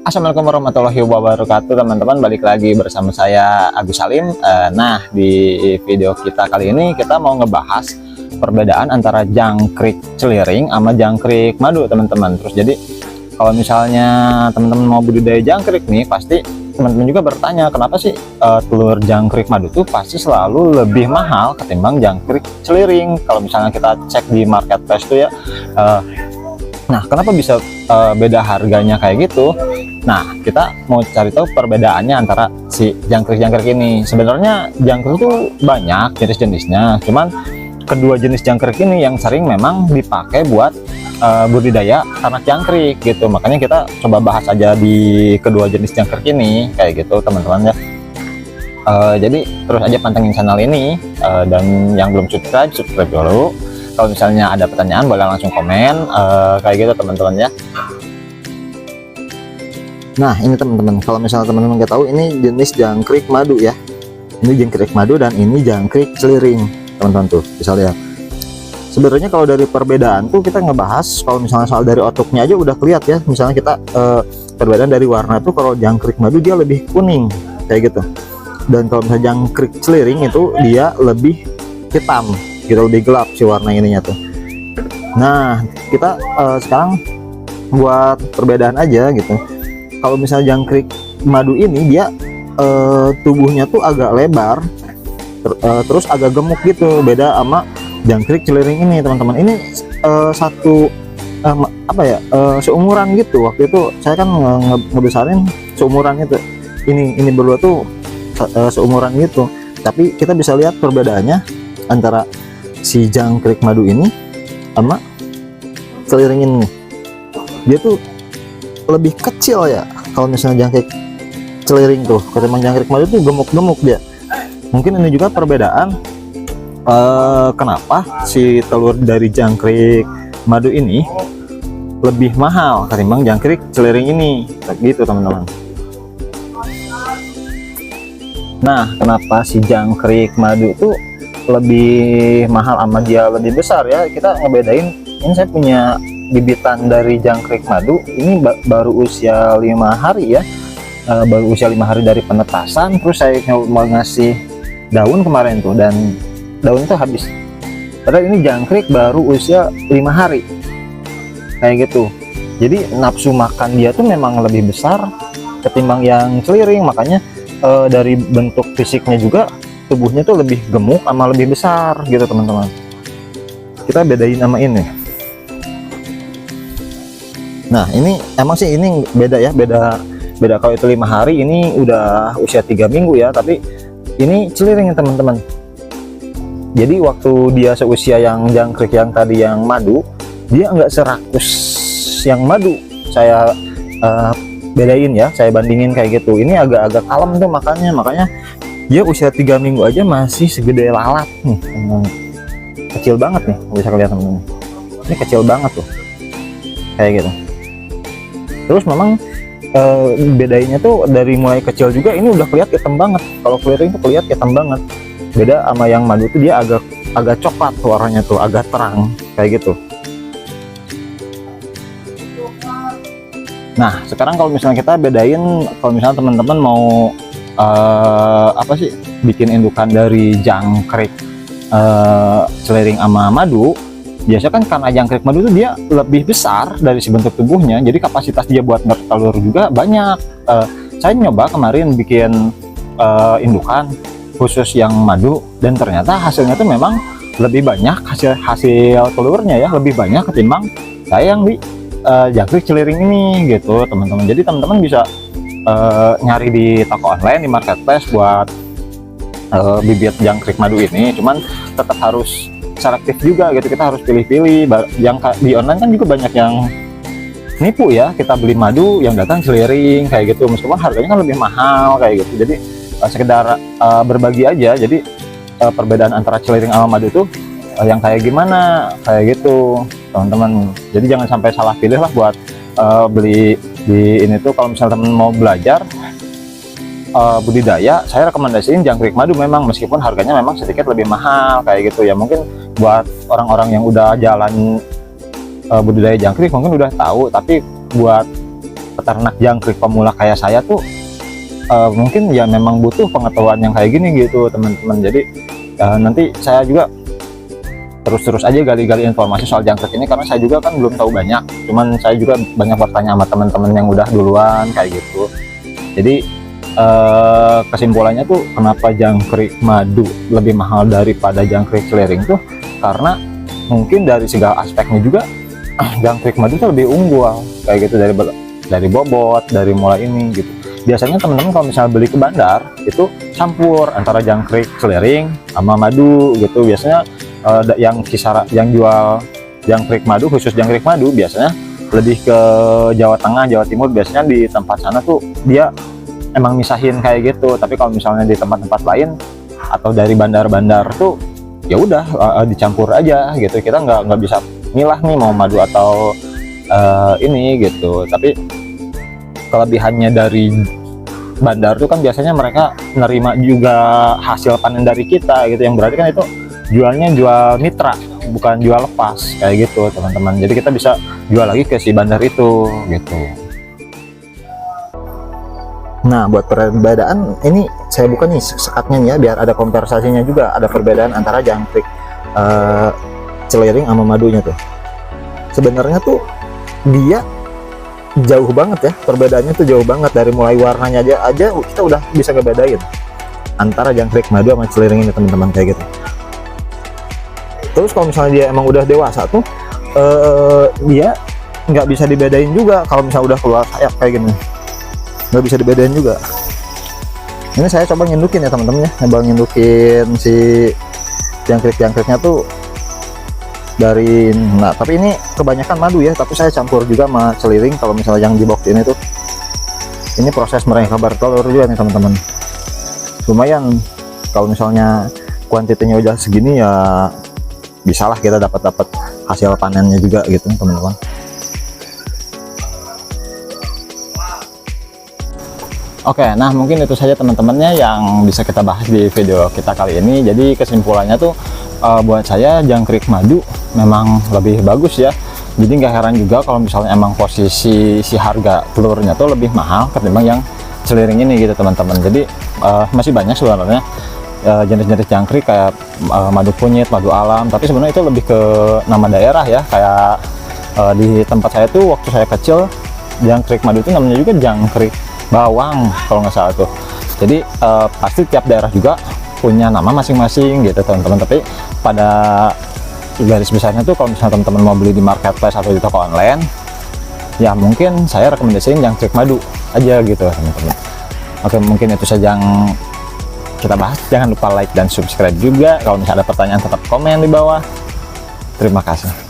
Assalamualaikum warahmatullahi wabarakatuh, teman-teman. Balik lagi bersama saya Agus Salim. Nah, di video kita kali ini kita mau ngebahas perbedaan antara jangkrik celiring sama jangkrik madu, teman-teman. Terus jadi kalau misalnya teman-teman mau budidaya jangkrik nih, pasti teman-teman juga bertanya kenapa sih telur jangkrik madu tuh pasti selalu lebih mahal ketimbang jangkrik celiring. Kalau misalnya kita cek di marketplace tuh ya, nah kenapa bisa beda harganya kayak gitu. Nah, kita mau cari tahu perbedaannya antara si jangkrik-jangkrik ini. Sebenarnya jangkrik itu banyak jenis-jenisnya, cuman kedua jenis jangkrik ini yang sering memang dipakai buat budidaya ternak jangkrik gitu. Makanya kita coba bahas aja di kedua jenis jangkrik ini kayak gitu, teman-teman ya. Jadi terus aja pantengin channel ini, dan yang belum subscribe dulu. Kalau misalnya ada pertanyaan boleh langsung komen kayak gitu, teman-teman ya. Nah, ini teman-teman, kalau misalnya teman-teman nggak tahu, ini jenis jangkrik madu ya. Ini jangkrik madu dan ini jangkrik celiring, teman-teman tuh bisa lihat. Sebenarnya kalau dari perbedaan tuh kita ngebahas, kalau misalnya soal dari outlooknya aja udah kelihatan ya. Misalnya kita perbedaan dari warna tuh, kalau jangkrik madu dia lebih kuning kayak gitu. Dan kalau misalnya jangkrik celiring itu dia lebih hitam gitu, lebih gelap si warna ininya tuh. Nah, kita sekarang buat perbedaan aja gitu. Kalau misalnya jangkrik madu ini dia tubuhnya tuh agak lebar, terus agak gemuk gitu, beda sama jangkrik celiring ini, teman-teman. Ini seumuran gitu. Waktu itu saya kan ngebesarin seumuran itu. Ini berdua tuh seumuran gitu. Tapi kita bisa lihat perbedaannya antara si jangkrik madu ini sama celiring ini. Dia tuh lebih kecil ya kalau misalnya jangkrik celiring tuh, ketimbang jangkrik madu tuh gemuk-gemuk dia. Mungkin ini juga perbedaan kenapa si telur dari jangkrik madu ini lebih mahal ketimbang jangkrik celiring ini gitu, teman-teman. Nah, kenapa si jangkrik madu tuh lebih mahal sama dia lebih besar ya? Kita ngebedain, ini saya punya bibitan dari jangkrik madu, ini baru usia 5 hari ya, baru usia 5 hari dari penetasan. Terus saya mau ngasih daun kemarin tuh, dan daun itu habis, padahal ini jangkrik baru usia 5 hari kayak gitu. Jadi nafsu makan dia tuh memang lebih besar ketimbang yang celiring. Makanya dari bentuk fisiknya juga tubuhnya tuh lebih gemuk sama lebih besar gitu, teman-teman. Kita bedain sama ini. Nah, ini emang sih ini beda ya, beda kalau itu 5 hari, ini udah usia 3 minggu ya. Tapi ini celiring ya, teman-teman. Jadi waktu dia seusia yang jangkrik yang tadi yang madu, dia nggak serakus yang madu. Saya bedain ya, saya bandingin kayak gitu. Ini agak-agak kalem tuh makanya dia usia 3 minggu aja masih segede lalat nih. Kecil banget nih, bisa kelihatan teman-teman. Ini kecil banget tuh kayak gitu. Terus memang bedainnya tuh dari mulai kecil juga, ini udah kelihatan hitam banget. Kalau celiring tuh kelihatan hitam banget. Beda sama yang madu tuh dia agak coklat warnanya tuh, agak terang kayak gitu. Nah, sekarang kalau misalnya kita bedain, kalau misalnya teman-teman mau bikin indukan dari jangkrik celiring sama madu, biasanya kan karena jangkrik madu itu dia lebih besar dari si bentuk tubuhnya, jadi kapasitas dia buat bertelur juga banyak. Saya nyoba kemarin bikin indukan khusus yang madu, dan ternyata hasilnya tuh memang lebih banyak, hasil telurnya ya lebih banyak ketimbang saya yang di jangkrik celiring ini gitu, teman-teman. Jadi teman-teman bisa nyari di toko online, di marketplace buat bibit jangkrik madu ini. Cuman tetap harus selektif juga gitu, kita harus pilih-pilih. Yang di online kan juga banyak yang nipu ya, kita beli madu yang datang celiring kayak gitu, meskipun harganya kan lebih mahal kayak gitu. Jadi sekedar berbagi aja. Jadi perbedaan antara celiring sama madu tuh yang kayak gimana kayak gitu, teman-teman. Jadi jangan sampai salah pilih lah buat beli di ini tuh. Kalau misalnya teman mau belajar budidaya, saya rekomendasiin jangkrik madu memang, meskipun harganya memang sedikit lebih mahal kayak gitu ya. Mungkin buat orang-orang yang udah jalan budidaya jangkrik mungkin udah tahu, tapi buat peternak jangkrik pemula kayak saya tuh mungkin ya memang butuh pengetahuan yang kayak gini gitu teman-teman. Jadi nanti saya juga terus aja gali-gali informasi soal jangkrik ini, karena saya juga kan belum tahu banyak, cuman saya juga banyak bertanya sama teman-teman yang udah duluan kayak gitu. Jadi kesimpulannya tuh kenapa jangkrik madu lebih mahal daripada jangkrik celiring tuh karena mungkin dari segala aspeknya juga jangkrik madu tuh lebih unggul kayak gitu, dari bobot, dari mulai ini gitu. Biasanya teman-teman kalau misalnya beli ke bandar itu campur antara jangkrik celiring sama madu gitu. Biasanya yang jual jangkrik madu, khusus jangkrik madu biasanya lebih ke Jawa Tengah, Jawa Timur. Biasanya di tempat sana tuh dia emang misahin kayak gitu. Tapi kalau misalnya di tempat-tempat lain atau dari bandar-bandar tuh ya udah dicampur aja gitu. Kita nggak bisa milah nih mau madu atau ini gitu. Tapi kelebihannya dari bandar tuh kan biasanya mereka nerima juga hasil panen dari kita gitu, yang berarti kan itu jualnya jual mitra, bukan jual lepas kayak gitu teman-teman. Jadi kita bisa jual lagi ke si bandar itu gitu. Nah, buat perbedaan ini saya buka nih sekatnya nih ya, biar ada kompensasinya juga, ada perbedaan antara jangkrik celiring sama madunya tuh. Sebenarnya tuh dia jauh banget ya, perbedaannya tuh jauh banget. Dari mulai warnanya aja kita udah bisa ngebedain antara jangkrik madu sama celiring ini teman-teman kayak gitu. Terus kalau misalnya dia emang udah dewasa tuh dia nggak bisa dibedain juga. Kalau misalnya udah keluar sayap kayak gini nggak bisa dibedain juga. Ini saya coba ngindukin ya teman-teman ya, coba ngindukin si jangkrik-jangkriknya tuh dari, nah tapi ini kebanyakan madu ya, tapi saya campur juga sama celiring. Kalau misalnya yang di box ini tuh, ini proses mereka bertelur juga nih teman-teman. Lumayan kalau misalnya kuantitinya udah segini ya bisalah kita dapat hasil panennya juga gitu teman-teman. Oke, nah mungkin itu saja teman-temannya yang bisa kita bahas di video kita kali ini. Jadi kesimpulannya tuh buat saya jangkrik madu memang lebih bagus ya. Jadi nggak heran juga kalau misalnya emang posisi si harga telurnya tuh lebih mahal ketimbang yang celiring ini gitu teman-teman. Jadi masih banyak sebenarnya jenis-jenis jangkrik kayak madu kunyit, madu alam, tapi sebenarnya itu lebih ke nama daerah ya. Kayak di tempat saya tuh waktu saya kecil jangkrik madu itu namanya juga jangkrik bawang kalau nggak salah tuh. Jadi pasti tiap daerah juga punya nama masing-masing gitu teman-teman. Tapi pada garis besarnya tuh kalau misalnya teman-teman mau beli di marketplace atau di toko online ya mungkin saya rekomendasiin jangkrik madu aja gitu teman-teman. Oke, mungkin itu saja yang kita bahas. Jangan lupa like dan subscribe juga. Kalau misalnya ada pertanyaan tetap komen di bawah. Terima kasih.